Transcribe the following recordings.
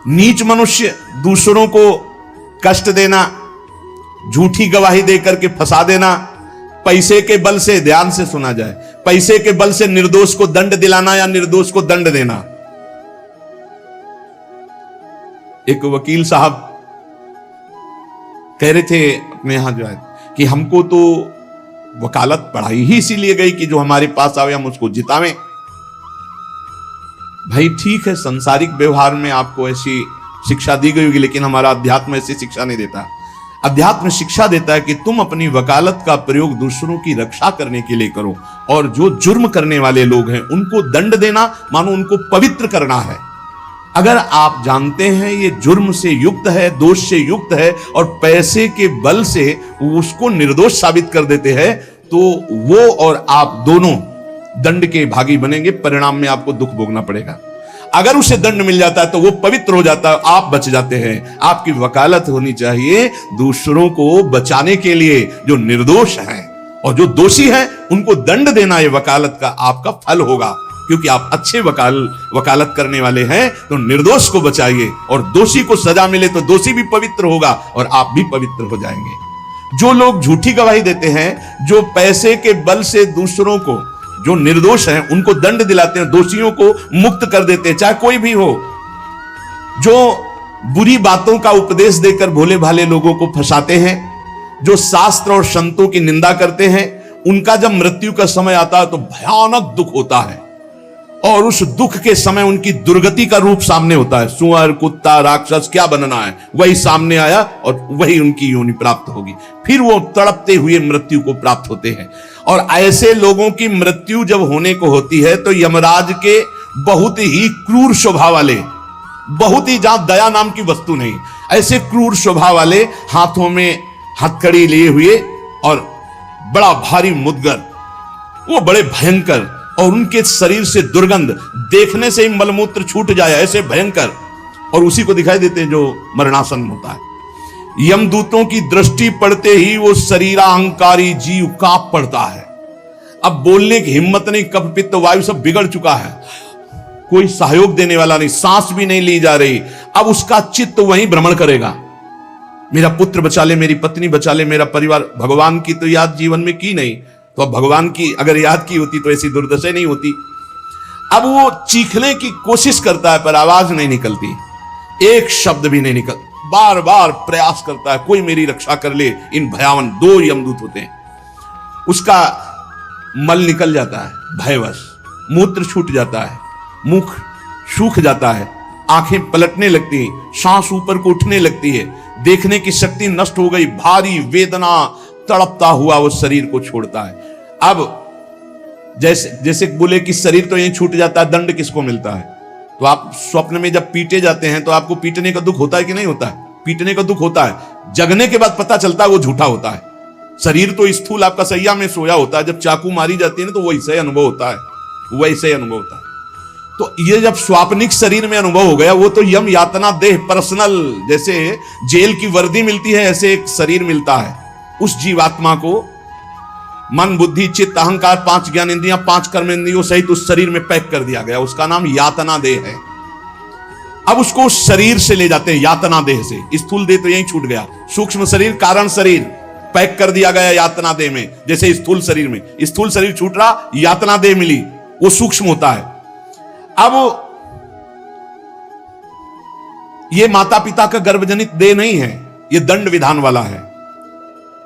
नीच मनुष्य दूसरों को कष्ट देना, झूठी गवाही देकर के फंसा देना, पैसे के बल से, ध्यान से सुना जाए, पैसे के बल से निर्दोष को दंड दिलाना या निर्दोष को दंड देना। एक वकील साहब कह रहे थे अपने यहां जो है कि हमको तो वकालत पढ़ाई ही इसीलिए गई कि जो हमारे पास आवे हम उसको जितावें। भाई ठीक है, संसारिक व्यवहार में आपको ऐसी शिक्षा दी गई होगी, लेकिन हमारा अध्यात्म ऐसी शिक्षा नहीं देता। अध्यात्म शिक्षा देता है कि तुम अपनी वकालत का प्रयोग दूसरों की रक्षा करने के लिए करो, और जो जुर्म करने वाले लोग हैं उनको दंड देना मानो उनको पवित्र करना है। अगर आप जानते हैं ये जुर्म से युक्त है, दोष से युक्त है, और पैसे के बल से उसको निर्दोष साबित कर देते हैं, तो वो और आप दोनों दंड के भागी बनेंगे, परिणाम में आपको दुख भोगना पड़ेगा। अगर उसे दंड मिल जाता है तो वो पवित्र हो जाता है, आप बच जाते हैं। आपकी वकालत होनी चाहिए दूसरों को बचाने के लिए, जो निर्दोष हैं, और जो दोषी हैं उनको दंड देना, ये वकालत का आपका फल होगा। क्योंकि आप अच्छे वकालत करने वाले हैं, तो निर्दोष को बचाइए, और दोषी को सजा मिले तो दोषी भी पवित्र होगा और आप भी पवित्र हो जाएंगे। जो लोग झूठी गवाही देते हैं, जो पैसे के बल से दूसरों को, जो निर्दोष हैं उनको दंड दिलाते हैं, दोषियों को मुक्त कर देते हैं, चाहे कोई भी हो, जो बुरी बातों का उपदेश देकर भोले भाले लोगों को फंसाते हैं, जो शास्त्र और संतों की निंदा करते हैं, उनका जब मृत्यु का समय आता है तो भयानक दुख होता है, और उस दुख के समय उनकी दुर्गति का रूप सामने होता है। सुअर, कुत्ता, राक्षस क्या बनना है वही सामने आया, और वही उनकी योनि प्राप्त होगी। फिर वो तड़पते हुए मृत्यु को प्राप्त होते हैं। और ऐसे लोगों की मृत्यु जब होने को होती है तो यमराज के बहुत ही क्रूर स्वभाव वाले, बहुत ही, जहां दया नाम की वस्तु नहीं, ऐसे क्रूर स्वभाव वाले हाथों में हथकड़ी लिए हुए और बड़ा भारी मुदगर, वो बड़े भयंकर, और उनके शरीर से दुर्गंध, देखने से ही मलमूत्र छूट जाए, ऐसे भयंकर, और उसी को दिखाई देते हैं जो मरणासन होता है। यमदूतों की दृष्टि पड़ते ही वो शरीराहंकारी जीव कांप पड़ता है। अब बोलने की हिम्मत नहीं, कफ पित्त वायु सब बिगड़ चुका है, कोई सहयोग देने वाला नहीं, सांस भी नहीं ली जा रही। अब उसका चित्त वहीं भ्रमण करेगा, मेरा पुत्र बचा ले, मेरी पत्नी बचा ले, मेरा परिवार। भगवान की तो याद जीवन में की नहीं, तो अब भगवान की अगर याद की होती तो ऐसी दुर्दशा नहीं होती। अब वो चीखने की कोशिश करता है पर आवाज नहीं निकलती, एक शब्द भी नहीं निकल, बार बार प्रयास करता है कोई मेरी रक्षा कर ले। इन भयावन 2 यमदूत होते हैं, उसका मल निकल जाता है भयवश, मूत्र छूट जाता है, मुख सूख जाता है, आंखें पलटने लगती हैं, सांस ऊपर को उठने लगती है, देखने की शक्ति नष्ट हो गई, भारी वेदना, तड़पता हुआ वो शरीर को छोड़ता है। अब जैसे बोले कि शरीर तो यहीं छूट जाता है, दंड किसको मिलता है? तो आप स्वप्न में जब पीटे जाते हैं तो आपको पीटने का दुख होता है कि नहीं होता है? पीटने का दुख होता है, जगने के बाद पता चलता है वो झूठा होता है। शरीर तो स्थूल आपका सैया में सोया होता है, जब चाकू मारी जाती है ना तो वैसे अनुभव होता है, वैसे अनुभव होता है। तो ये जब स्वाप्निक शरीर में अनुभव हो गया, वो तो यम यातना देह पर्सनल, जैसे जेल की वर्दी मिलती है ऐसे एक शरीर मिलता है। उस जीवात्मा को मन, बुद्धि, चित्त, अहंकार, 5 ज्ञान इंद्रियां, 5 कर्म इंद्रियों सहित उस शरीर में पैक कर दिया गया, उसका नाम यातना देह है। अब उसको उस शरीर से ले जाते हैं, यातना देह से। स्थूल देह तो यहीं छूट गया, सूक्ष्म शरीर, कारण शरीर पैक कर दिया गया यातना देह में। जैसे स्थूल शरीर में, स्थूल शरीर छूट रहा, यातना देह मिली, वो सूक्ष्म होता है। अब ये माता पिता का गर्भजनित देह नहीं है, ये दंड विधान वाला है,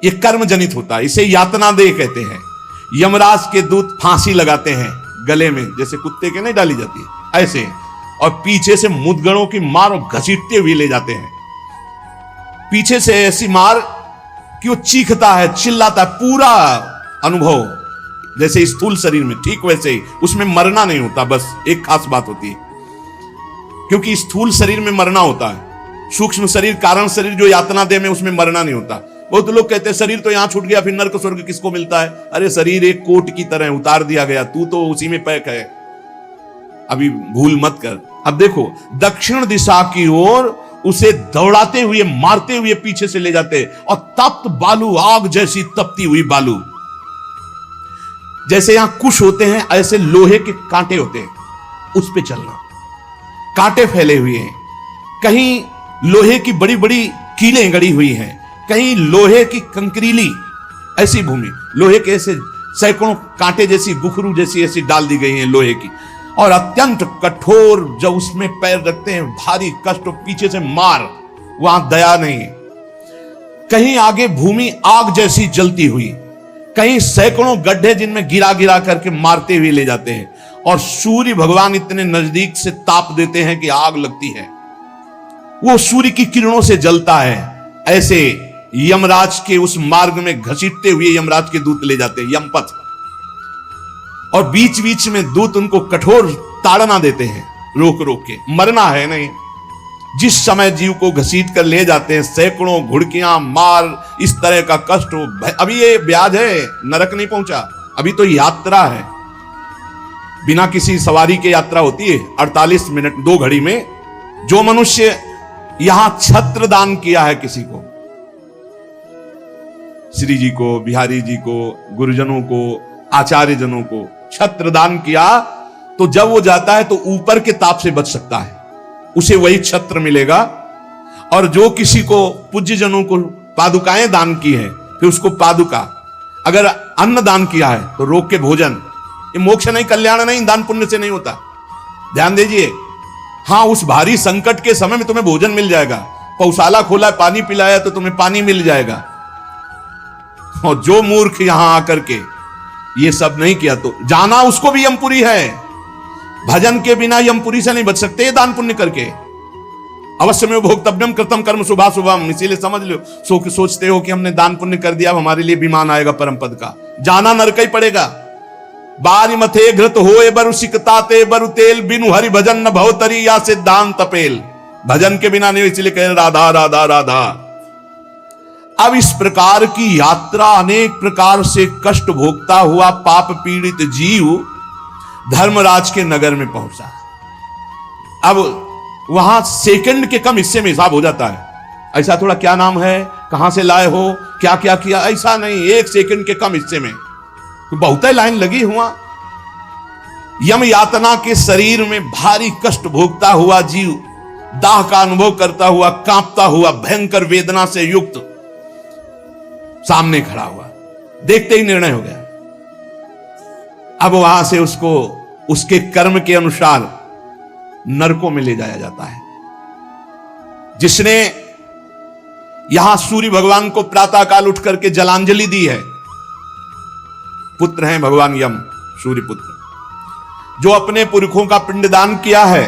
ये कर्म जनित होता है, इसे यातना देह कहते हैं। यमराज के दूत फांसी लगाते हैं गले में, जैसे कुत्ते के नहीं डाली जाती है ऐसे, और पीछे से मुदगरों की मार और घसीटते हुए ले जाते हैं। पीछे से ऐसी मार कि वो चीखता है, चिल्लाता है, पूरा अनुभव जैसे स्थूल शरीर में, ठीक वैसे ही उसमें मरना नहीं होता। बस एक खास बात होती है, क्योंकि स्थूल शरीर में मरना होता है, सूक्ष्म शरीर, कारण शरीर जो यातना देह में, उसमें मरना नहीं होता। बहुत लोग कहते हैं शरीर तो यहां छूट गया, फिर नरक स्वर्ग किसको मिलता है? अरे शरीर एक कोट की तरह उतार दिया गया, तू तो उसी में पैक है, अभी भूल मत कर। अब देखो, दक्षिण दिशा की ओर उसे दौड़ाते हुए, मारते हुए पीछे से ले जाते, और तप्त बालू, आग जैसी तपती हुई बालू, जैसे यहां कुश होते हैं ऐसे लोहे के कांटे होते हैं, उस पे चलना, कांटे फैले हुए हैं, कहीं लोहे की बड़ी बड़ी कीलें गड़ी हुई हैं, कहीं लोहे की कंकरीली ऐसी भूमि, लोहे के ऐसे सैकड़ों कांटे जैसी गुखरू जैसी ऐसी डाल दी गई हैं लोहे की, और अत्यंत कठोर जब उसमें पैर रखते हैं भारी कष्ट, पीछे से मार, वहां दया नहीं है। कहीं आगे भूमि आग जैसी जलती हुई, कहीं सैकड़ों गड्ढे जिनमें गिरा गिरा करके मारते हुए ले जाते हैं, और सूर्य भगवान इतने नजदीक से ताप देते हैं कि आग लगती है, वो सूर्य की किरणों से जलता है। ऐसे यमराज के उस मार्ग में घसीटते हुए यमराज के दूत ले जाते हैं, यमपथ, और बीच बीच में दूत उनको कठोर ताड़ना देते हैं, रोक रोक के, मरना है नहीं। जिस समय जीव को घसीट कर ले जाते हैं, सैकड़ों घुड़कियां मार, इस तरह का कष्ट हो। अभी ये ब्याज है, नरक नहीं पहुंचा, अभी तो यात्रा है, बिना किसी सवारी के यात्रा होती है 48 मिनट 2 घड़ी में। जो मनुष्य यहां छत्र दान किया है किसी को, श्री जी को, बिहारी जी को, गुरुजनों को, आचार्य जनों को छत्र दान किया, तो जब वो जाता है तो ऊपर के ताप से बच सकता है, उसे वही छत्र मिलेगा। और जो किसी को पूज्य जनों को पादुकाएं दान की है, फिर उसको पादुका, अगर अन्न दान किया है तो रोक के भोजन, ये मोक्ष नहीं, कल्याण नहीं, दान पुण्य से नहीं होता, ध्यान दीजिए। हां, उस भारी संकट के समय में तुम्हें भोजन मिल जाएगा, पौशाला खोला पानी पिलाया तो तुम्हें पानी मिल जाएगा। और जो मूर्ख यहां आकर के ये सब नहीं किया तो जाना उसको भी यमपुरी है। भजन के बिना यमपुरी से नहीं बच सकते, दान पुण्य करके। अवश्य में भोक्तव्यम कृतम कर्म शुभा शुभम, इसीलिए समझ लो, सोचते हो कि हमने दान पुण्य कर दिया, हमारे लिए विमान आएगा परम पद का, जाना नरक ही पड़ेगा। बारी मथे घृत होए बरु सिकताते बरु तेल, बिनु हरि भजन न भवतरी या सिद्धांत तपेल। भजन के बिना नहीं, इसलिए कह राधा राधा राधा। अब इस प्रकार की यात्रा, अनेक प्रकार से कष्ट भोगता हुआ पाप पीड़ित जीव धर्मराज के नगर में पहुंचा। अब वहां सेकंड के कम हिस्से में हिसाब हो जाता है। ऐसा थोड़ा क्या नाम है, कहां से लाए हो, क्या क्या किया, ऐसा नहीं, 1 सेकंड के कम हिस्से में तो बहुत ही लाइन लगी हुआ। यम यातना के शरीर में भारी कष्ट भोगता हुआ जीव, दाह का अनुभव करता हुआ, कांपता हुआ, भयंकर वेदना से युक्त सामने खड़ा हुआ, देखते ही निर्णय हो गया। अब वहां से उसको उसके कर्म के अनुसार नरकों में ले जाया जाता है। जिसने यहां सूर्य भगवान को प्रातःकाल उठ करके जलांजलि दी है, पुत्र हैं भगवान यम, सूर्य पुत्र, जो अपने पुरखों का पिंडदान किया है,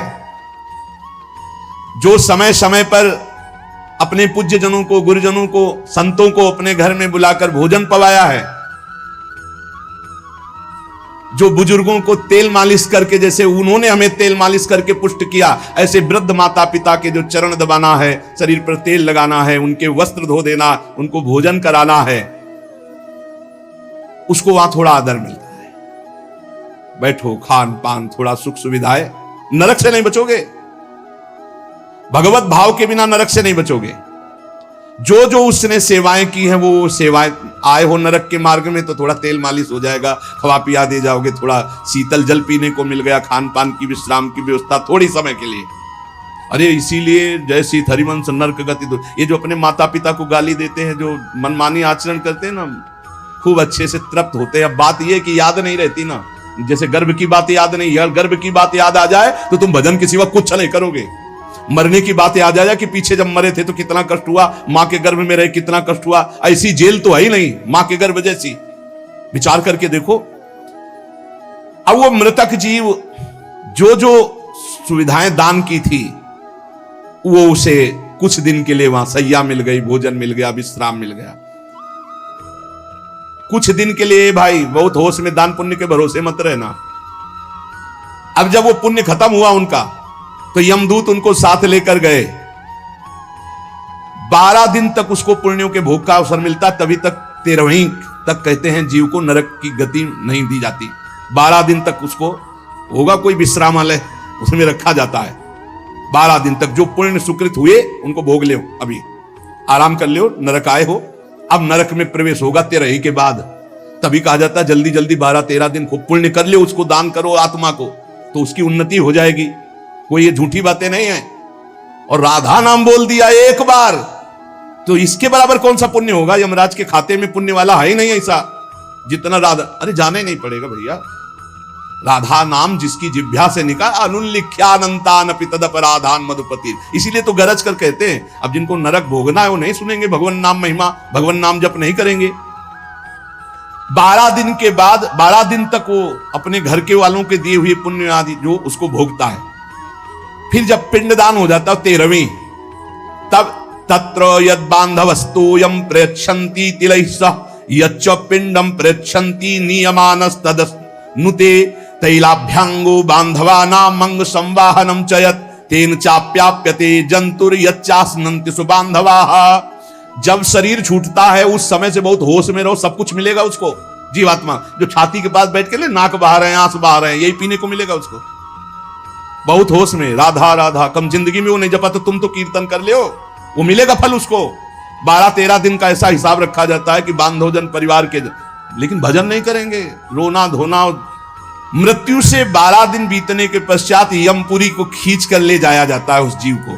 जो समय समय पर अपने पूज्य जनों को, गुरुजनों को, संतों को अपने घर में बुलाकर भोजन पवाया है, जो बुजुर्गों को तेल मालिश करके, जैसे उन्होंने हमें तेल मालिश करके पुष्ट किया, ऐसे वृद्ध माता पिता के जो चरण दबाना है, शरीर पर तेल लगाना है, उनके वस्त्र धो देना, उनको भोजन कराना है, उसको वहां थोड़ा आदर मिलता है। बैठो, खान पान, थोड़ा सुख सुविधाएं, नरक से नहीं बचोगे, भगवत भाव के बिना नरक से नहीं बचोगे। जो जो उसने सेवाएं की हैं, वो सेवाएं, आए हो नरक के मार्ग में तो थोड़ा तेल मालिश हो जाएगा, खवा पिया दे जाओगे, थोड़ा शीतल जल पीने को मिल गया, खान पान की विश्राम की व्यवस्था थोड़ी समय के लिए। अरे इसीलिए जैसी हरिवंश नरक गति, ये जो अपने माता पिता को गाली देते हैं, जो मनमानी आचरण करते हैं ना, खूब अच्छे से तृप्त होते हैं। बात ये कि याद नहीं रहती ना, जैसे गर्भ की बात याद नहीं, यार गर्भ की बात याद आ जाए तो तुम भजन के सिवा कुछ नहीं करोगे। मरने की बात याद आ जाए कि पीछे जब मरे थे तो कितना कष्ट हुआ, मां के गर्भ में रहे कितना कष्ट हुआ, ऐसी जेल तो है ही नहीं मां के गर्भ जैसी, विचार करके देखो। अब वो मृतक जीव जो जो सुविधाएं दान की थी, वो उसे कुछ दिन के लिए वहां सैया मिल गई, भोजन मिल गया, विश्राम मिल गया, कुछ दिन के लिए। भाई बहुत होश में, दान पुण्य के भरोसे मत रहना। अब जब वो पुण्य खत्म हुआ उनका, तो यमदूत उनको साथ लेकर गए। 12 दिन तक उसको पुण्यों के भोग का अवसर मिलता, तभी तक 13वीं तक कहते हैं जीव को नरक की गति नहीं दी जाती। 12 दिन तक उसको होगा कोई विश्रामालय, उसमें रखा जाता है। 12 दिन तक जो पुण्य सुकृत हुए उनको भोग ले, अभी आराम कर लो, नरक आए हो। अब नरक में प्रवेश होगा 13वीं के बाद, तभी कहा जाता है जल्दी जल्दी 12-13 दिन खूब पुण्य कर ले, उसको दान करो आत्मा को, तो उसकी उन्नति हो जाएगी। कोई ये झूठी बातें नहीं है। और राधा नाम बोल दिया एक बार, तो इसके बराबर कौन सा पुण्य होगा? यमराज के खाते में पुण्य वाला है ही नहीं ऐसा जितना राधा। अरे जाना ही नहीं पड़ेगा भैया, राधा नाम जिसकी जिह्वा से निकाल अनुल्लिख्यानंतान अपि तदपराधान मधुपति। इसीलिए तो गरज कर कहते हैं, अब जिनको नरक भोगना है वो नहीं सुनेंगे भगवान नाम महिमा, भगवान नाम जप नहीं करेंगे। 12 दिन के बाद 12 दिन तक वो अपने घर के वालों के दिए हुए पुण्य आदि जो उसको भोगता है। फिर जब पिंडदान हो जाता है 13वीं, तब तत्र यद बांधवस्तोयम प्रयच्छन्ति तिलैः सह यच्च पिंडम प्रयच्छन्ति नियमानस्तदनुते तैलाभ्यांगो बांधवानां मंग संवाहनम चयत तेन चाप्याप्यते जंतुर यच्चास्नन्ति सुबांधवाः। जब शरीर छूटता है उस समय से बहुत होश में रहो, सब कुछ मिलेगा उसको। जीवात्मा जो छाती के पास बैठ के ले नाक बहा रहे हैं, आंस बहा रहे हैं, यही पीने को मिलेगा उसको। बहुत होश में राधा राधा, कम जिंदगी में वो नहीं जपा तो तुम तो कीर्तन कर लियो, वो मिलेगा फल उसको। 12-13 दिन का ऐसा हिसाब रखा जाता है कि बांधवजन परिवार के, लेकिन भजन नहीं करेंगे, रोना धोना। मृत्यु से 12 दिन बीतने के पश्चात यमपुरी को खींच कर ले जाया जाता है उस जीव को।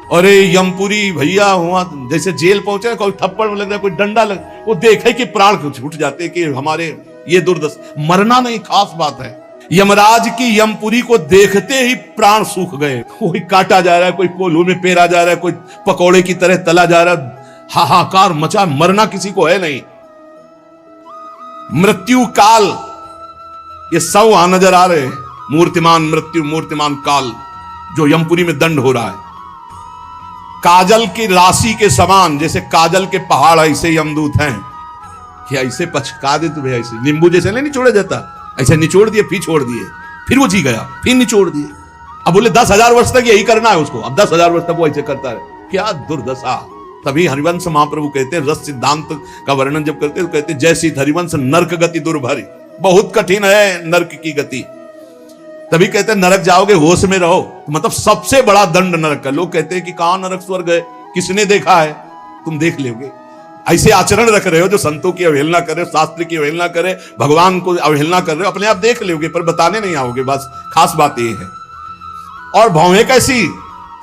अरे यमपुरी भैया हुआ जैसे जेल पहुंचे, कोई थप्पड़ लग रहा है, कोई डंडा लग, वो देखे कि प्राण छूट जाते कि हमारे ये दुर्दशा। मरना नहीं खास बात है, यमराज की यमपुरी को देखते ही प्राण सूख गए। कोई काटा जा रहा है, कोई कोल्हू में पेरा जा रहा है, कोई पकौड़े की तरह तला जा रहा है, हाहाकार मचा। मरना किसी को है नहीं। मृत्यु काल ये सब वहां नजर आ रहे हैं, मूर्तिमान मृत्यु मूर्तिमान काल जो यमपुरी में दंड हो रहा है। काजल की राशि के समान, जैसे काजल के पहाड़ ऐसे यमदूत हैं कि ऐसे पचका दे तुम्हें, ऐसे नींबू जैसे नहीं निचोड़ा जाता, ऐसे निचोड़ दिए, फिर छोड़ दिए, फिर वो जी गया, फिर निचोड़ दिए। अब बोले 10,000 वर्ष तक यही करना है उसको, अब 10,000 वर्ष तक वो ऐसे करता है। क्या दुर्दशा। तभी हरिवंश महाप्रभु कहते हैं, रस सिद्धांत का वर्णन जब करते हैं तो कहते हैं, जैसी हरिवंश नरक गति दुर्भरी, बहुत कठिन है नरक की गति। तभी कहते हैं नरक जाओगे होश में रहो, तो मतलब सबसे बड़ा दंड नरक का। लोग कहते हैं कि कहां नरक स्वर्ग है, किसने देखा है? तुम देख लोगे। ऐसे आचरण रख रहे हो जो संतों की अवहेलना करे, शास्त्र की अवहेलना करे, भगवान को अवहेलना कर रहे हो, अपने आप देख लोगे पर बताने नहीं आओगे। बस खास बात ये है। और भौहें कैसी?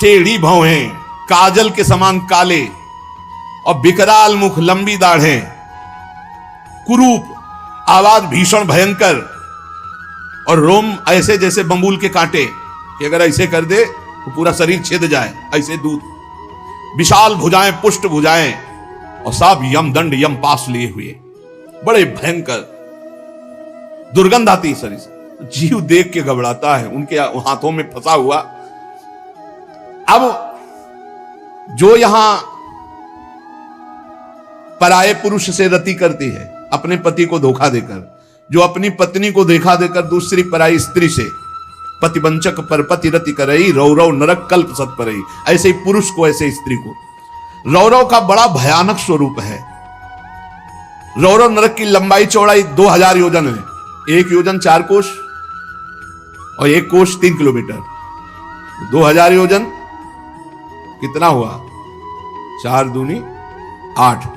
टेढ़ी भौहें, काजल के समान काले, और विकराल मुख, लंबी दाढ़ें, कुरूप, आवाज भीषण भयंकर, और रोम ऐसे जैसे बंबूल के कांटे कि अगर ऐसे कर दे तो पूरा शरीर छिद जाए, ऐसे दूत। विशाल भुजाएं, पुष्ट भुजाएं, और सब यम दंड यम पास लिए हुए, बड़े भयंकर। दुर्गंध आती शरीर से, जीव देख के घबराता है, उनके हाथों में फंसा हुआ। अब जो यहां पराये पुरुष से रति करती है, अपने पति को धोखा देकर, जो अपनी पत्नी को धोखा देकर दूसरी पराई स्त्री से पतिवंचक परपति रति करई, रौरव नरक कल्प सत परई। ऐसे ही पुरुष को, ऐसे स्त्री को। रौरव का बड़ा भयानक स्वरूप है। रौरव नरक की लंबाई चौड़ाई 2000 योजन है। 1 योजन 4 कोश और 1 कोश 3 किलोमीटर। 2000 योजन कितना हुआ? 4 दूनी 8,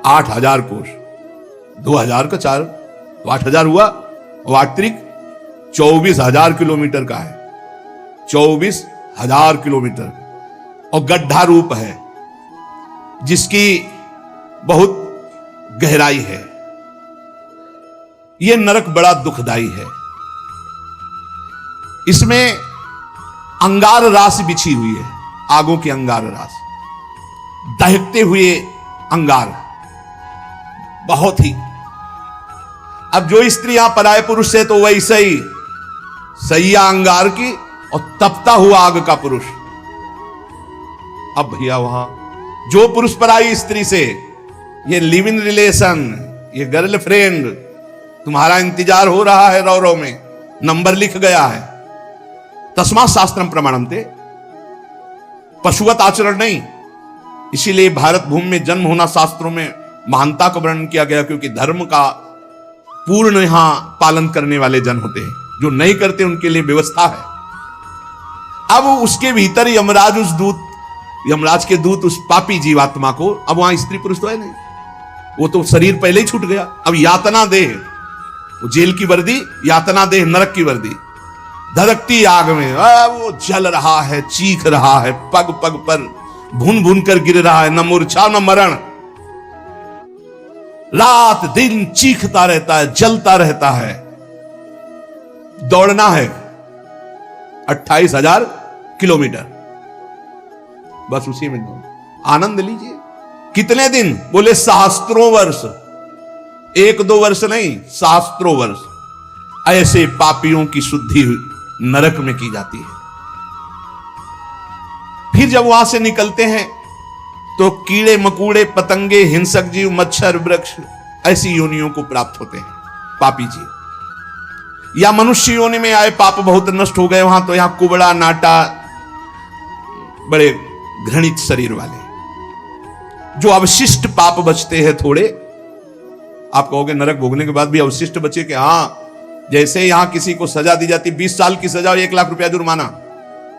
8000 कोश। 2000 का 4 तो 8000 हुआ, और 8 त्रिक 24,000 किलोमीटर का है। 24,000 किलोमीटर, और गड्ढा रूप है जिसकी बहुत गहराई है। यह नरक बड़ा दुखदाई है। इसमें अंगार राशि बिछी हुई है, आगों की अंगार राशि, दहकते हुए अंगार, बहुत ही। अब जो स्त्रियां पराये पुरुष से, तो वैसे ही सैया अंगार की और तपता हुआ आग का पुरुष। अब भैया वहां जो पुरुष पराई स्त्री से, ये लिव इन रिलेशन, ये गर्लफ्रेंड, तुम्हारा इंतजार हो रहा है रौरव में, नंबर लिख गया है। तस्मात् शास्त्रम प्रमाणन्ते, पशुवत आचरण नहीं। इसीलिए भारत भूमि में जन्म होना शास्त्रों में महानता का वर्णन किया गया, क्योंकि धर्म का पूर्ण यहां पालन करने वाले जन होते हैं, जो नहीं करते उनके लिए व्यवस्था है। अब उसके भीतर यमराज, उस दूत, यमराज के दूत उस पापी जीवात्मा को, अब वहां स्त्री पुरुष तो है नहीं, वो तो शरीर पहले ही छूट गया। अब यातना देह, वो जेल की वर्दी, यातना देह नरक की वर्दी, धधकती आग में वो जल रहा है, चीख रहा है, पग पग पर भून भून कर गिर रहा है, न मूर्छा न मरण, रात दिन चीखता रहता है, जलता रहता है। दौड़ना है 28,000 किलोमीटर, बस उसी में आनंद लीजिए। कितने दिन? बोले सहस्त्रों वर्ष, 1-2 वर्ष नहीं, सहस्त्रों वर्ष। ऐसे पापियों की शुद्धि नरक में की जाती है। फिर जब वहां से निकलते हैं तो कीड़े मकोड़े, पतंगे, हिंसक जीव, मच्छर, वृक्ष, ऐसी योनियों को प्राप्त होते हैं पापी जीव। या मनुष्य योनि में आए, पाप बहुत नष्ट हो गए वहां, तो यहां कुबड़ा, नाटा, बड़े घृणित शरीर वाले, जो अवशिष्ट पाप बचते हैं थोड़े। आप कहोगे नरक भोगने के बाद भी अवशिष्ट बचे? कि हाँ, जैसे यहां किसी को सजा दी जाती, 20 साल की सजा और 1 लाख रुपया जुर्माना।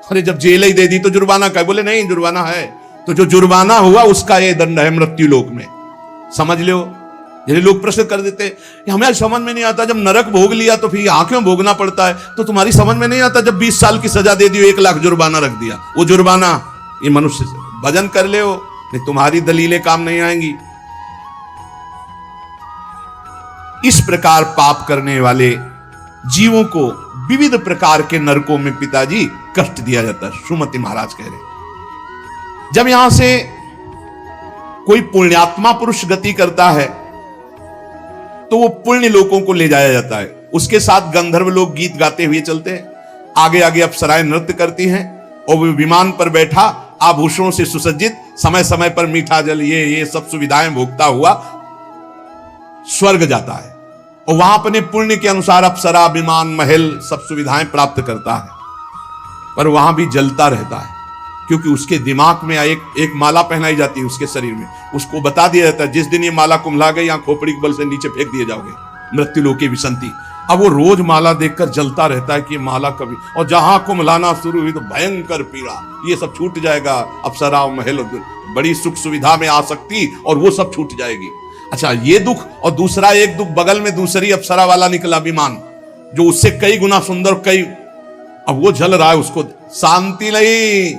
अरे जब जेल ही दे दी तो जुर्माना का? बोले नहीं, जुर्माना है। तो जो जुर्माना हुआ उसका ये दंड है मृत्यु लोक में, समझ लो। ये लोग प्रश्न कर देते, हमें समझ में नहीं आता, जब नरक भोग लिया तो फिर यहां क्यों भोगना पड़ता है? तो तुम्हारी समझ में नहीं आता, जब 20 साल की सजा दे दी, 1 लाख जुर्माना रख दिया, वो जुर्माना ये मनुष्य से भजन कर ले हो, नहीं तुम्हारी दलीलें काम नहीं आएंगी। इस प्रकार पाप करने वाले जीवों को विविध प्रकार के नरकों में पिताजी कष्ट दिया जाता है। सुमति महाराज कह रहे, जब यहां से कोई पुण्यात्मा पुरुष गति करता है तो वो पुण्य लोकों को ले जाया जाता है। उसके साथ गंधर्व लोग गीत गाते हुए चलते हैं, आगे आगे अप्सराएं नृत्य करती हैं, और वो विमान पर बैठा आभूषणों से सुसज्जित, समय समय पर मीठा जल, ये सब सुविधाएं भोगता हुआ स्वर्ग जाता है, और वहां अपने पुण्य के अनुसार अप्सरा, विमान, महल, सब सुविधाएं प्राप्त करता है। पर वहां भी जलता रहता है, क्योंकि उसके दिमाग में एक माला पहनाई जाती है उसके शरीर में, उसको बता दिया जाता है जिस दिन ये माला कुम्हला गई, यहाँ खोपड़ी के बल से नीचे फेंक दिए जाओगे, मृत्यु लोके विसंति। अब वो रोज माला देखकर जलता रहता है कि ये माला कभी, और जहां कुम्हलाना शुरू हुई तो भयंकर पीड़ा, ये सब छूट जाएगा, अप्सरा, महल, बड़ी सुख सुविधा में आ सकती, और वो सब छूट जाएगी। अच्छा, ये दुख, और दूसरा एक दुख, बगल में दूसरी अप्सरा वाला निकला विमान, जो उससे कई गुना सुंदर, कई, अब वो जल रहा है, उसको शांति नहीं।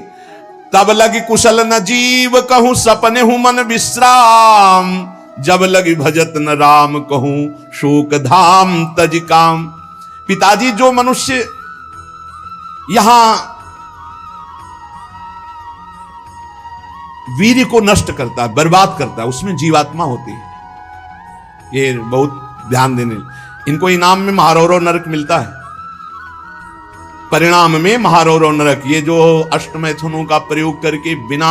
तब लगी कुशल न जीव कहूं, सपने हूं मन विश्राम, जब लगी भजत न राम कहूं, शोक धाम तज काम। पिताजी, जो मनुष्य यहां वीर को नष्ट करता है, बर्बाद करता है, उसमें जीवात्मा होती है। ये बहुत ध्यान देने, इनको इनाम में महारौरव नरक मिलता है, परिणाम में महारौरव नरक। ये जो अष्टमैथुनों का प्रयोग करके बिना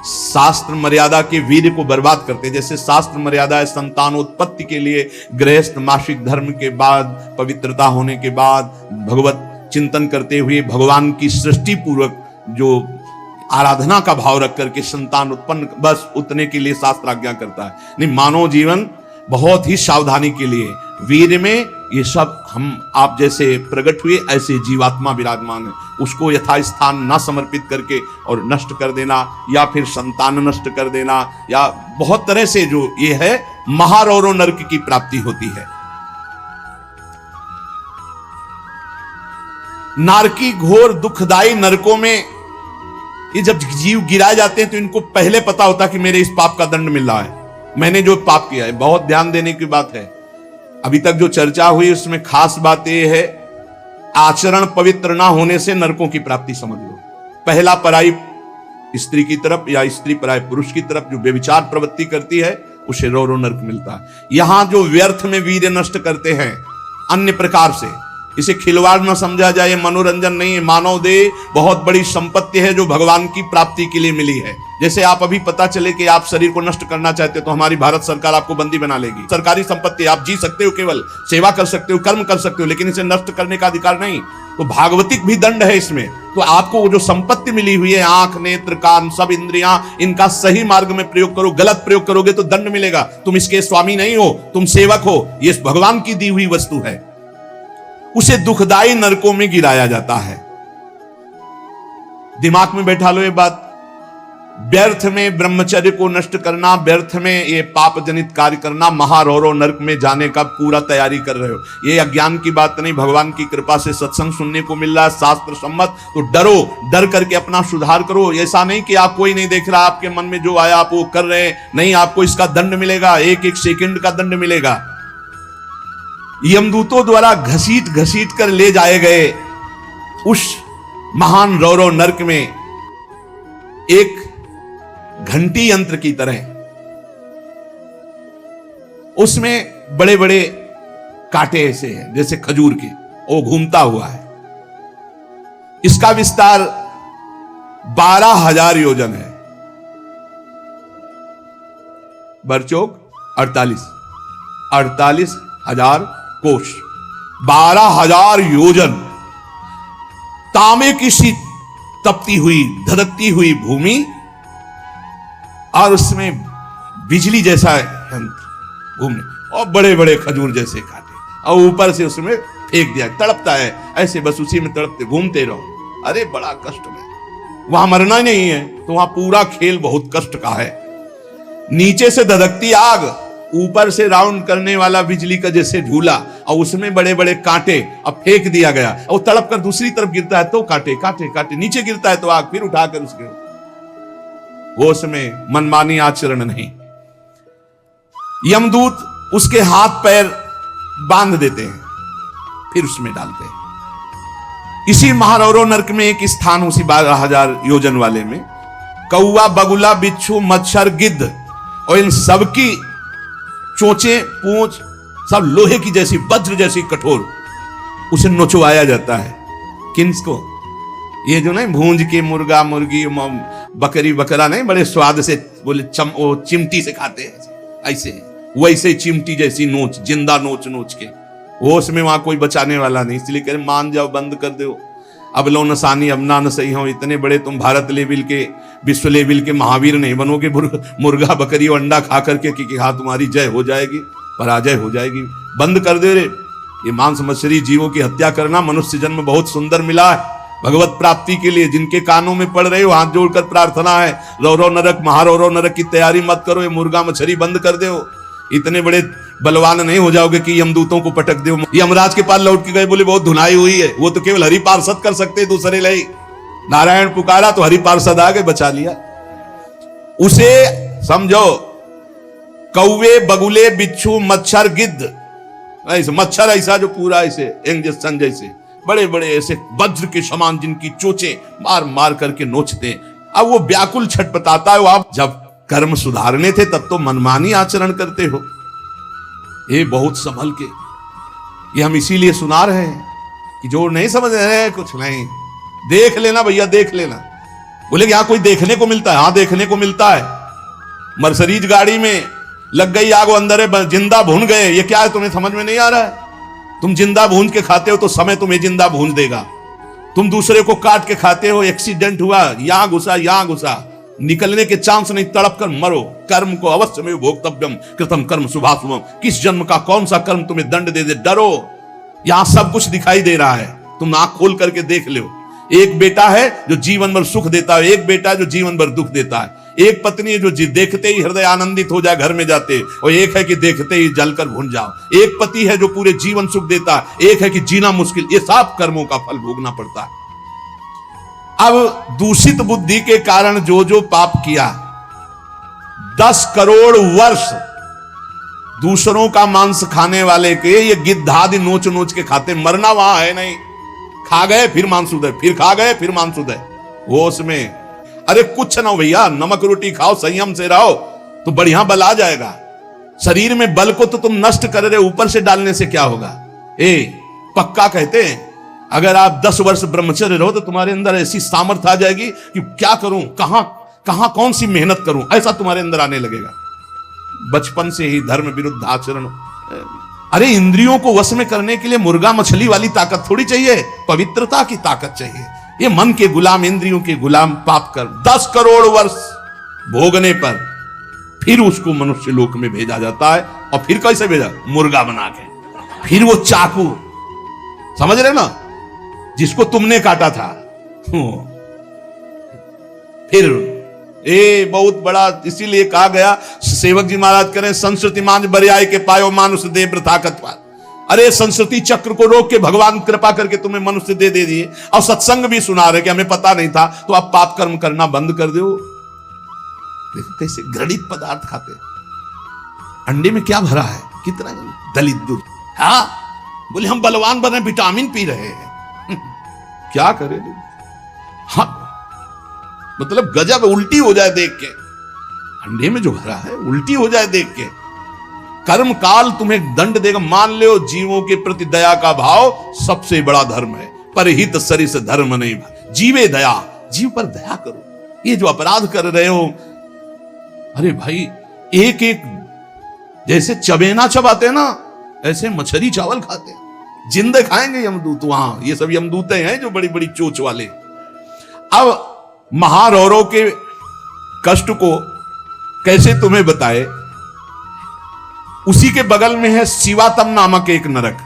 शास्त्र मर्यादा के वीर को बर्बाद करते, जैसे शास्त्र मर्यादा है संतानोत्पत्ति के लिए, गृहस्थ मासिक धर्म के बाद, पवित्रता होने के बाद, भगवत चिंतन करते हुए, भगवान की सृष्टि पूर्वक जो आराधना का भाव रख करके संतान उत्पन्न, बस उतने के लिए शास्त्र आज्ञा करता है। नहीं, मानव जीवन बहुत ही सावधानी के लिए, वीर में ये सब हम आप जैसे प्रकट हुए ऐसे जीवात्मा विराजमान है, उसको यथास्थान न समर्पित करके और नष्ट कर देना, या फिर संतान नष्ट कर देना, या बहुत तरह से जो ये है, महारौरव नरक की प्राप्ति होती है। नारकी घोर दुखदाई नरकों में ये जब जीव गिराए जाते हैं तो इनको पहले पता होता कि मेरे इस पाप का दंड मिल रहा है, मैंने जो पाप किया है। बहुत ध्यान देने की बात है, अभी तक जो चर्चा हुई उसमें खास बात यह है, आचरण पवित्र ना होने से नरकों की प्राप्ति समझ लो। पहला, पराई स्त्री की तरफ या स्त्री पराई पुरुष की तरफ जो व्यभिचार प्रवृत्ति करती है उसे रौरव नरक मिलता है। यहां जो व्यर्थ में वीर्य नष्ट करते हैं अन्य प्रकार से, इसे खिलवाड़ न समझा जाए, मनोरंजन नहीं है। मानव देह बहुत बड़ी संपत्ति है जो भगवान की प्राप्ति के लिए मिली है। जैसे आप अभी पता चले कि आप शरीर को नष्ट करना चाहते हो तो हमारी भारत सरकार आपको बंदी बना लेगी। सरकारी संपत्ति, आप जी सकते हो, केवल सेवा कर सकते हो, कर्म कर सकते हो, लेकिन इसे नष्ट करने का अधिकार नहीं। तो भागवतिक भी दंड है इसमें। तो आपको वो जो संपत्ति मिली हुई है, आंख, नेत्र, कान, सब इंद्रियां, इनका सही मार्ग में प्रयोग करो। गलत प्रयोग करोगे तो दंड मिलेगा। तुम इसके स्वामी नहीं हो, तुम सेवक हो। ये भगवान की दी हुई वस्तु है, उसे दुखदाई नरकों में गिराया जाता है। दिमाग में बैठा लो ये बात। व्यर्थ में ब्रह्मचर्य को नष्ट करना, व्यर्थ में ये पाप जनित कार्य करना, महारौरव नरक में जाने का पूरा तैयारी कर रहे हो। ये अज्ञान की बात नहीं, भगवान की कृपा से सत्संग सुनने को मिल रहा है शास्त्र सम्मत, तो डरो, डर करके अपना सुधार करो। ऐसा नहीं कि आप कोई नहीं देख रहा, आपके मन में जो आया आप वो कर रहे हैं, नहीं, आपको इसका दंड मिलेगा, एक एक सेकंड का दंड मिलेगा। यमदूतों द्वारा घसीट घसीट कर ले जाए गए उस महान रौरव नरक में एक घंटी यंत्र की तरह उसमें बड़े बड़े कांटे ऐसे हैं जैसे खजूर के, वो घूमता हुआ है। इसका विस्तार 12,000 योजन है। बरचौक 48,000 कोष, 12,000 योजन। तांबे की सी तपती हुई धधकती हुई भूमि और उसमें बिजली जैसा यंत्र घूमने, और बड़े बड़े खजूर जैसे कांटे, और ऊपर से उसमें फेंक दिया, तड़पता है ऐसे, बस उसी में तड़पते घूमते रहो। अरे बड़ा कष्ट में, वहां मरना नहीं है, तो वहां पूरा खेल बहुत कष्ट का है। नीचे से धधकती आग, ऊपर से राउंड करने वाला बिजली का जैसे झूला, और उसमें बड़े बड़े कांटे, अब फेंक दिया गया, और तड़प कर दूसरी तरफ गिरता है तो कांटे कांटे कांटे, नीचे गिरता है तो आग, फिर उठाकर उसके, वो उसमें मनमानी आचरण नहीं। यमदूत उसके हाथ पैर बांध देते हैं, फिर उसमें डालते हैं। इसी महारौरव नरक में एक स्थान, उसी 12,000 योजन वाले में, कौवा, बगुला, बिच्छू, मच्छर, गिद्ध और इन सबकी चोंचे, पूंछ सब लोहे की जैसी, वज्र जैसी कठोर, उसे नोचवाया जाता है। किसको? ये जो नहीं भूंज के मुर्गा मुर्गी बकरी बकरा नहीं, बड़े स्वाद से बोले वो चिमटी से खाते हैं ऐसे, वैसे चिमटी जैसी नोच, जिंदा नोच नोच के, वो उसमें वहां कोई बचाने वाला नहीं, इसलिए कह मान जाओ, बंद कर दो, अब लो नसानी अब ना न सही हो। इतने बड़े तुम भारत लेवल के, विश्व लेवल के महावीर नहीं बनोगे मुर्गा बकरी और अंडा खा करके कि हाँ तुम्हारी जय हो जाएगी, पराजय हो जाएगी। बंद कर दे रे, ये मांस मछली जीवों की हत्या करना। मनुष्य जन्म बहुत सुंदर मिला है भगवत प्राप्ति के लिए। जिनके कानों में पड़ रहे हो हाथ जोड़कर प्रार्थना है, रौरव नरक, महारौरव नरक की तैयारी मत करो, ये मुर्गा मछली बंद कर दो। इतने बड़े बलवान नहीं हो जाओगे कि यमदूतों को पटक दो। यमराज के पास लौट के गए, बोले बहुत धुनाई हुई है, वो तो केवल हरि पार्षद कर सकते, दूसरे नहीं। नारायण पुकारा तो हरि पार्षद आ गए, बचा लिया उसे। समझो, कौवे, बगुले, बिच्छू, मच्छर, गिद्ध, ऐसे मच्छर ऐसा जो पूरा ऐसे इंजेक्शन जैसे बड़े बड़े ऐसे वज्र के समान, जिनकी चोचे मार मार करके नोचते हैं। अब वो व्याकुल छटपटाता है, आप जब कर्म सुधारने थे तब तो मनमानी आचरण करते हो। ये बहुत संभल के, ये हम इसीलिए सुना रहे हैं कि जो नहीं समझ रहे हैं कुछ नहीं, देख लेना भैया, देख लेना। बोले यहां कोई देखने को मिलता है? हाँ देखने को मिलता है। मर्सरीज गाड़ी में लग गई आग, अंदर है, जिंदा भून गए, ये क्या है तुम्हें समझ में नहीं आ रहा है? तुम जिंदा भून के खाते हो तो समय तुम्हें जिंदा भून देगा। तुम दूसरे को काट के खाते हो, एक्सीडेंट हुआ, यहां घुसा, निकलने के चांस नहीं, तड़प कर मरो। कर्म को अवश्य में भोक्तव्यम कृतम कर्म शुभाशुभम। किस जन्म का कौन सा कर्म तुम्हें दंड दे दे, डरो। यहां सब कुछ दिखाई दे रहा है, तुम आंख खोल करके देख लो। एक बेटा है जो जीवन भर सुख देता है, एक बेटा है जो जीवन भर दुख देता है। एक पत्नी है जो देखते ही हृदय आनंदित हो जाए घर में जाते, और एक है कि देखते ही जलकर भून जाओ। एक पति है जो पूरे जीवन सुख देता है, एक है कि जीना मुश्किल। ये सब कर्मों का फल भोगना पड़ता है। अब दूषित बुद्धि के कारण जो जो पाप किया, 10 करोड़ वर्ष दूसरों का मांस खाने वाले के ये गिद्धादि नोच नोच के खाते, मरना वहां है नहीं। खा गए फिर मांस उदय, फिर खा गए फिर मांस उदय, वो उसमें। अरे कुछ ना भैया, नमक रोटी खाओ, संयम से रहो तो बढ़िया बल आ जाएगा। शरीर में बल को तो तुम नष्ट कर रहे, ऊपर से डालने से क्या होगा? पक्का कहते हैं अगर आप 10 वर्ष ब्रह्मचर्य रहो तो तुम्हारे अंदर ऐसी सामर्थ्य आ जाएगी कि क्या करूं, कहां कौन सी मेहनत करूं, ऐसा तुम्हारे अंदर आने लगेगा। बचपन से ही धर्म विरुद्ध आचरण। अरे इंद्रियों को वश में करने के लिए मुर्गा मछली वाली ताकत थोड़ी चाहिए, पवित्रता की ताकत चाहिए। ये मन के गुलाम, इंद्रियों के गुलाम पाप कर 10 करोड़ वर्ष भोगने पर फिर उसको मनुष्य लोक में भेजा जाता है। और फिर कैसे भेजा? मुर्गा बना के। फिर वो चाकू, समझ रहे ना, जिसको तुमने काटा था, फिर ए बहुत बड़ा, इसीलिए कहा गया, सेवक जी महाराज करें संस्कृति मांझ बरियाई के पायो मानुष दे ताकतवार। अरे संस्कृति चक्र को रोक के भगवान कृपा करके तुम्हें मनुष्य दे दिए, और सत्संग भी सुना रहे कि हमें पता नहीं था, तो आप पाप कर्म करना बंद कर दो। देखो कैसे घृणित पदार्थ खाते। अंडे में क्या भरा है, कितना दलित दूध। हाँ बोले हम बलवान बने, विटामिन पी रहे हैं। क्या करें। हाँ मतलब गजब, उल्टी हो जाए देख के। अंडे में जो भरा है उल्टी हो जाए देख के। कर्म काल तुम्हें दंड देगा। मान लो जीवों के प्रति दया का भाव सबसे बड़ा धर्म है। परहित सरिस धर्म नहीं, जीवे दया, जीव पर दया करो। ये जो अपराध कर रहे हो, अरे भाई एक एक जैसे चबेना चबाते ना, ऐसे मछली चावल खाते हैं। जिंदे खाएंगे यमदूत। वहां ये सब यमदूते हैं जो बड़ी बड़ी चोच वाले। अब महारौरों के कष्ट को कैसे तुम्हें बताए। उसी के बगल में है शिवातम नामक एक नरक,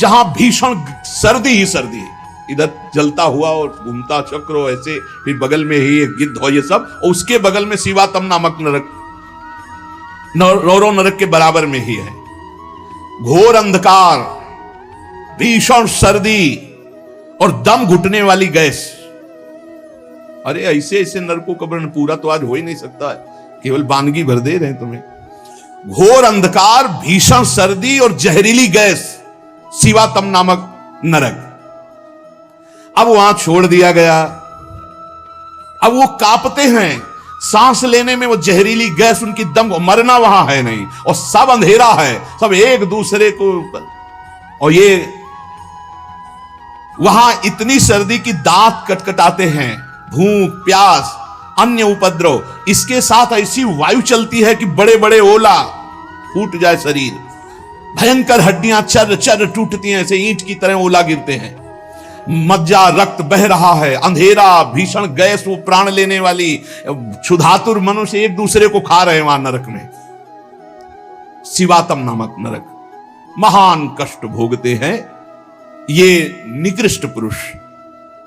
जहां भीषण सर्दी ही सर्दी है। इधर जलता हुआ और घूमता चक्र हो ऐसे, फिर बगल में ही एक गिद्ध हो, ये सब। और उसके बगल में शिवातम नामक नरक, रौरो नरक के बराबर में ही है। घोर अंधकार, भीषण सर्दी और दम घुटने वाली गैस। अरे ऐसे ऐसे नरकों का वर्णन पूरा तो आज हो ही नहीं सकता है, केवल बानगी भर दे रहे हैं तुम्हें। घोर अंधकार, भीषण सर्दी और जहरीली गैस, शिवातम नामक नरक। अब वहां छोड़ दिया गया। अब वो कांपते हैं, सांस लेने में वो जहरीली गैस उनकी दम, मरना वहां है नहीं, और सब अंधेरा है, सब एक दूसरे को। और ये वहां इतनी सर्दी की दांत कटकटाते हैं, भूख प्यास अन्य उपद्रव, इसके साथ ऐसी वायु चलती है कि बड़े बड़े ओला, फूट जाए शरीर। भयंकर हड्डियां चर चर टूटती हैं, ऐसे ईंट की तरह ओला गिरते हैं। मज्जा रक्त बह रहा है, अंधेरा, भीषण गैस, वो प्राण लेने वाली, क्षुधातुर मनुष्य एक दूसरे को खा रहे हैं वहां नरक में। शिवातम नामक नरक। महान कष्ट भोगते हैं ये निकृष्ट पुरुष,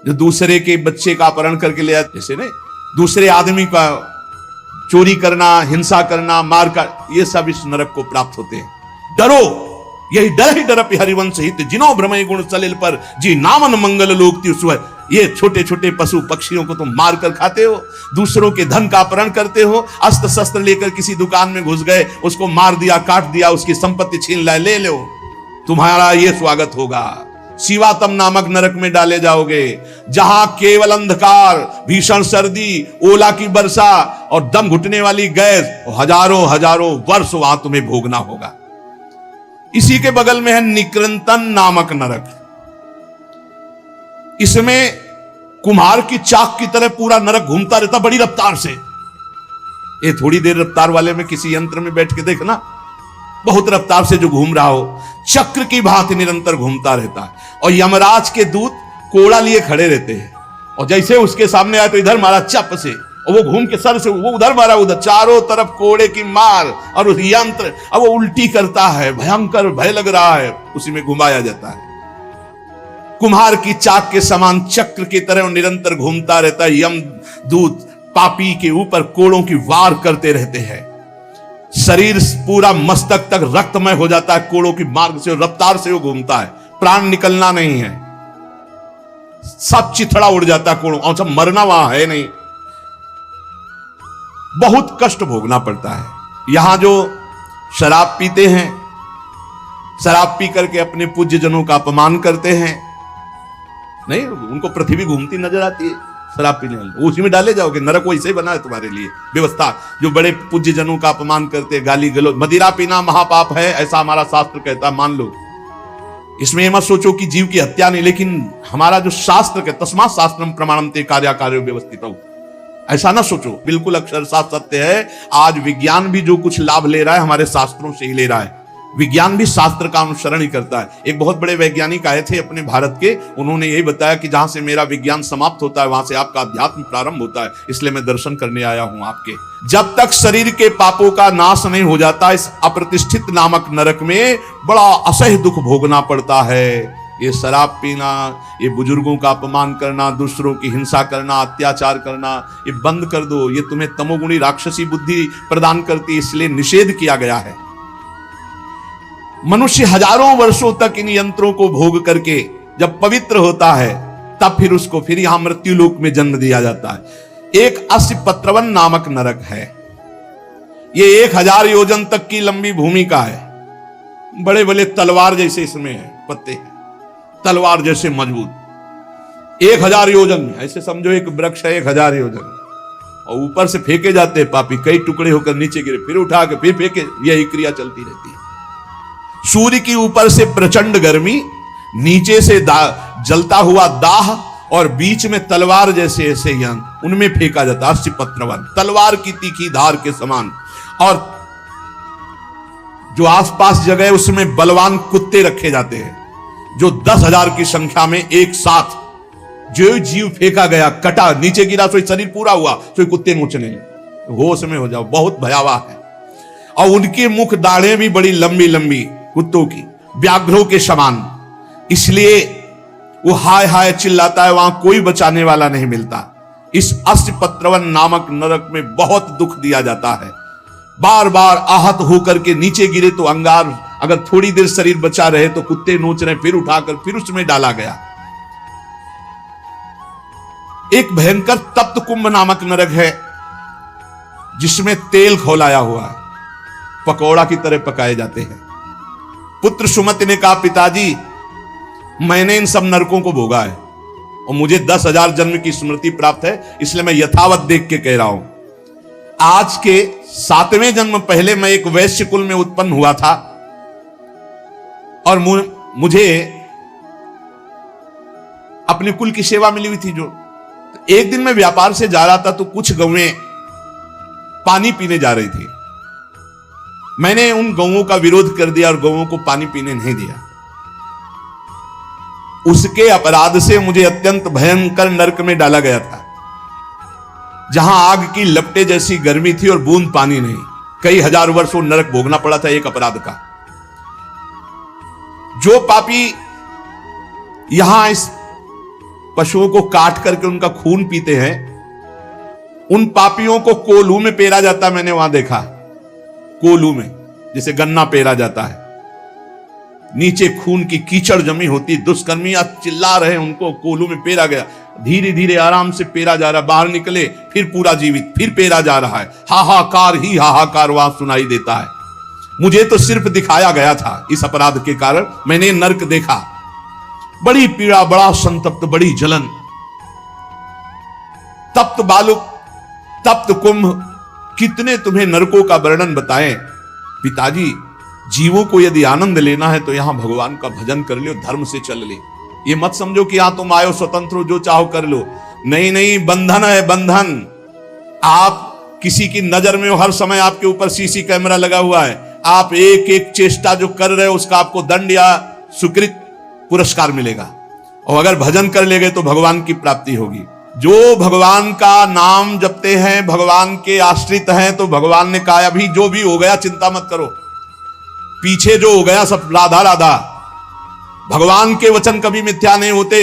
जो दूसरे के बच्चे का अपहरण करके ले आते, जैसे ने दूसरे आदमी का चोरी करना, हिंसा करना, मार का, ये सब इस नरक को प्राप्त होते हैं। डरो, यही डर ही डर हरिवंश हित, जिनो भ्रमय गुण सलिल पर, जी नामन मंगल लोक तीर्थ। ये छोटे छोटे पशु पक्षियों को तुम मार कर खाते हो, दूसरों के धन का अपहरण करते हो, अस्त्र शस्त्र लेकर किसी दुकान में घुस गए, उसको मार दिया, काट दिया, उसकी संपत्ति छीन लाए, ले लो, तुम्हारा ये स्वागत होगा। शिवातम नामक नरक में डाले जाओगे, जहां केवल अंधकार, भीषण सर्दी, ओला की वर्षा और दम घुटने वाली गैस, हजारों हजारों वर्ष वहां तुम्हें भोगना होगा। इसी के बगल में है निकृंतन नामक नरक। इसमें कुम्हार की चाक की तरह पूरा नरक घूमता रहता बड़ी रफ्तार से। ये थोड़ी देर रफ्तार वाले में किसी यंत्र में बैठ के देखना, बहुत रफ्तार से जो घूम रहा हो, चक्र की भांति निरंतर घूमता रहता है। और यमराज के दूत कोड़ा लिए खड़े रहते हैं, और जैसे उसके सामने आए तो इधर मारा चप से, और वो घूम के सर से वो उधर मारा, उधर, चारों तरफ कोड़े की मार। और उस यंत्र अब वो उल्टी करता है, भयंकर भय लग रहा है, उसी में घुमाया जाता है। कुम्हार की चाक के समान चक्र की तरह निरंतर घूमता रहता है। यम दूत पापी के ऊपर कोड़ों की वार करते रहते हैं। शरीर पूरा मस्तक तक रक्तमय हो जाता है कोड़ों की मार्ग से, रफ्तार से वो घूमता है, प्राण निकलना नहीं है, सब चिथड़ा उड़ जाता है कोड़ों, और सब मरना वहां है नहीं। बहुत कष्ट भोगना पड़ता है। यहां जो शराब पीते हैं, शराब पी करके अपने पूज्य जनों का अपमान करते हैं, नहीं, उनको पृथ्वी घूमती नजर आती है शराब पीने वाले, उसी में डाले जाओगे। नरक वैसे ही बना है तुम्हारे लिए व्यवस्था। जो बड़े पूज्य जनों का अपमान करते, गाली गलौज, मदिरा पीना महापाप है, ऐसा हमारा शास्त्र कहता है, मान लो। इसमें ये मत सोचो कि जीव की हत्या नहीं, लेकिन हमारा जो शास्त्र कहता, तस्मात् शास्त्रम प्रमाणन्ते कार्याकार्यो व्यवस्थितौ, ऐसा ना सोचो, बिल्कुल अक्षरशः सत्य है। आज विज्ञान भी जो कुछ लाभ ले रहा है हमारे शास्त्रों से ही ले रहा है। विज्ञान भी शास्त्र का अनुसरण ही करता है। एक बहुत बड़े वैज्ञानिक आए थे अपने भारत के, उन्होंने यही बताया कि जहां से मेरा विज्ञान समाप्त होता है वहां से आपका अध्यात्म प्रारंभ होता है, इसलिए मैं दर्शन करने आया हूं आपके। जब तक शरीर के पापों का नाश नहीं हो जाता, इस अप्रतिष्ठित नामक नरक में बड़ा असह्य दुख भोगना पड़ता है। ये शराब पीना, ये बुजुर्गों का अपमान करना, दूसरों की हिंसा करना, अत्याचार करना, ये बंद कर दो। ये तुम्हें तमोगुणी राक्षसी बुद्धि प्रदान करती है, इसलिए निषेध किया गया है। मनुष्य हजारों वर्षों तक इन यंत्रों को भोग करके जब पवित्र होता है, तब फिर उसको फिर यहां मृत्यु लोक में जन्म दिया जाता है। एक अस्पत्रवन नामक नरक है। ये 1000 योजन तक की लंबी भूमिका है। बड़े बड़े तलवार जैसे इसमें है, पत्ते हैं तलवार जैसे मजबूत। 1000 योजन में, ऐसे समझो एक वृक्ष है 1000 योजन, और ऊपर से फेंके जाते हैं पापी, कई टुकड़े होकर नीचे गिरे, फिर उठा के फिर फेंके, यही क्रिया चलती रहती है। सूर्य की ऊपर से प्रचंड गर्मी, नीचे से जलता हुआ दाह, और बीच में तलवार जैसे ऐसे यंत्र, उनमें फेंका जाता। अस्पत्रवन तलवार की तीखी धार के समान। और जो आसपास जगह है उसमें बलवान कुत्ते रखे जाते हैं, जो 10,000 की संख्या में एक साथ जो जीव फेंका गया, कटा, नीचे गिरा, तो शरीर पूरा हुआ, तो कुत्ते नोचने लगे। होश में हो जाओ, बहुत भयावह है। और उनके मुख दाढ़ें भी बड़ी लंबी लंबी, कुत्तों की, व्याघ्रों के समान, इसलिए वो हाय हाय चिल्लाता है, वहां कोई बचाने वाला नहीं मिलता। इस अस्पत्रवन नामक नरक में बहुत दुख दिया जाता है। बार बार आहत होकर के नीचे गिरे तो अंगार, अगर थोड़ी देर शरीर बचा रहे तो कुत्ते नोच रहे, फिर उठाकर फिर उसमें डाला गया। एक भयंकर तप्त कुंभ नामक नरक है, जिसमें तेल खौलाया हुआ है, पकौड़ा की तरह पकाए जाते हैं। पुत्र सुमति ने कहा, पिताजी मैंने इन सब नरकों को भोगा है और मुझे 10,000 जन्म की स्मृति प्राप्त है, इसलिए मैं यथावत देख के कह रहा हूं। आज के 7वें जन्म पहले मैं एक वैश्य कुल में उत्पन्न हुआ था, और मुझे अपने कुल की सेवा मिली हुई थी। जो एक दिन मैं व्यापार से जा रहा था तो कुछ गौएं पानी पीने जा रही थी। मैंने उन गौओं का विरोध कर दिया और गौओं को पानी पीने नहीं दिया। उसके अपराध से मुझे अत्यंत भयंकर नरक में डाला गया था, जहां आग की लपटे जैसी गर्मी थी और बूंद पानी नहीं। कई हजार वर्षों नरक भोगना पड़ा था एक अपराध का। जो पापी यहां इस पशुओं को काट करके उनका खून पीते हैं, उन पापियों को कोल्हू में पेरा जाता। मैंने वहां देखा, कोल्हू में जैसे गन्ना पेरा जाता है, नीचे खून की कीचड़ जमी होती, दुष्कर्मियां चिल्ला रहे, उनको कोल्हू में पेरा गया। धीरे धीरे आराम से पेरा जा रहा, बाहर निकले फिर पूरा जीवित, फिर पेरा जा रहा है। हाहाकार ही हाहाकार वहां सुनाई देता है। मुझे तो सिर्फ दिखाया गया था, इस अपराध के कारण मैंने नरक देखा। बड़ी पीड़ा, बड़ा संतप्त, बड़ी जलन। तप्त बालुक, तप्त कुंभ, कितने तुम्हें नरकों का वर्णन बताएं। पिताजी, जीवों को यदि आनंद लेना है तो यहां भगवान का भजन कर लो, धर्म से चल ले। ये मत समझो कि यहां तुम आयो स्वतंत्र हो, जो चाहो कर लो। नहीं नहीं, बंधन है बंधन। आप किसी की नजर में हो, हर समय आपके ऊपर सीसी कैमरा लगा हुआ है। आप एक एक चेष्टा जो कर रहे हो उसका आपको दंड या स्वीकृत पुरस्कार मिलेगा। और अगर भजन कर लेंगे तो भगवान की प्राप्ति होगी। जो भगवान का नाम जपते हैं, भगवान के आश्रित हैं, तो भगवान ने कहा अभी जो भी हो गया चिंता मत करो, पीछे जो हो गया सब राधा राधा। भगवान के वचन कभी मिथ्या नहीं होते।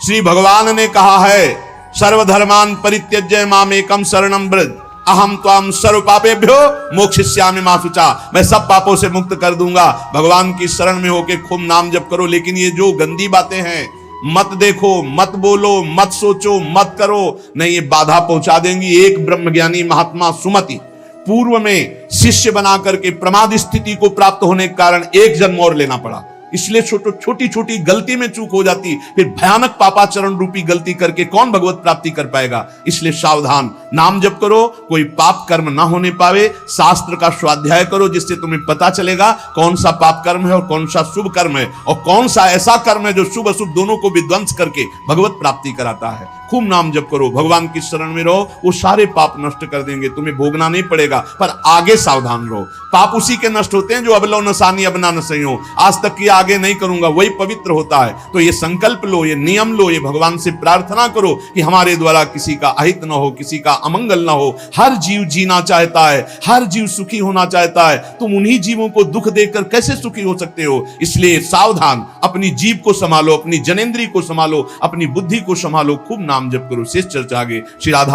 श्री भगवान ने कहा है, सर्वधर्मान परित्यज्य मामेकम शरणं व्रज अहम त्वाम सर्व पापेभ्यो मोक्षयिष्यामि मा शुचा। मैं सब पापों से मुक्त कर दूंगा। भगवान की शरण में होके खूब नाम जप करो। लेकिन ये जो गंदी बातें हैं, मत देखो, मत बोलो, मत सोचो, मत करो, नहीं, ये बाधा पहुंचा देंगी। एक ब्रह्मज्ञानी महात्मा सुमति पूर्व में शिष्य बना करके प्रमाद स्थिति को प्राप्त होने के कारण एक जन्म और लेना पड़ा। इसलिए छोटी छोटी गलती में चूक हो जाती, फिर भयानक पापाचरण रूपी गलती करके कौन भगवत प्राप्ति कर पाएगा। इसलिए सावधान, नाम जप करो, कोई पाप कर्म ना होने पावे। शास्त्र का स्वाध्याय करो, जिससे तुम्हें पता चलेगा कौन सा पाप कर्म है और कौन सा शुभ कर्म है, और कौन सा ऐसा कर्म है जो शुभ अशुभ दोनों को विध्वंस करके भगवत प्राप्ति कराता है। खूब नाम जप करो, भगवान की शरण में रहो, वो सारे पाप नष्ट कर देंगे। तुम्हें भोगना नहीं पड़ेगा, पर आगे सावधान रहो। पाप उसी के नष्ट होते हैं जो अबलो नसानी अब ना नसई हो। आज तक किया आगे नहीं करूंगा, वही पवित्र होता है। तो ये संकल्प लो, ये नियम लो, ये भगवान से प्रार्थना करो कि हमारे द्वारा किसी का अहित न हो, किसी का अमंगल ना हो। हर जीव जीना चाहता है, हर जीव सुखी होना चाहता है। तुम उन्हीं जीवों को दुख देकर कैसे सुखी हो सकते हो? इसलिए सावधान, अपनी जीव को संभालो, अपनी जनेंद्री को संभालो, अपनी बुद्धि को संभालो, खूब नाम जप करो। शेष चर्चा आगे। श्री राधा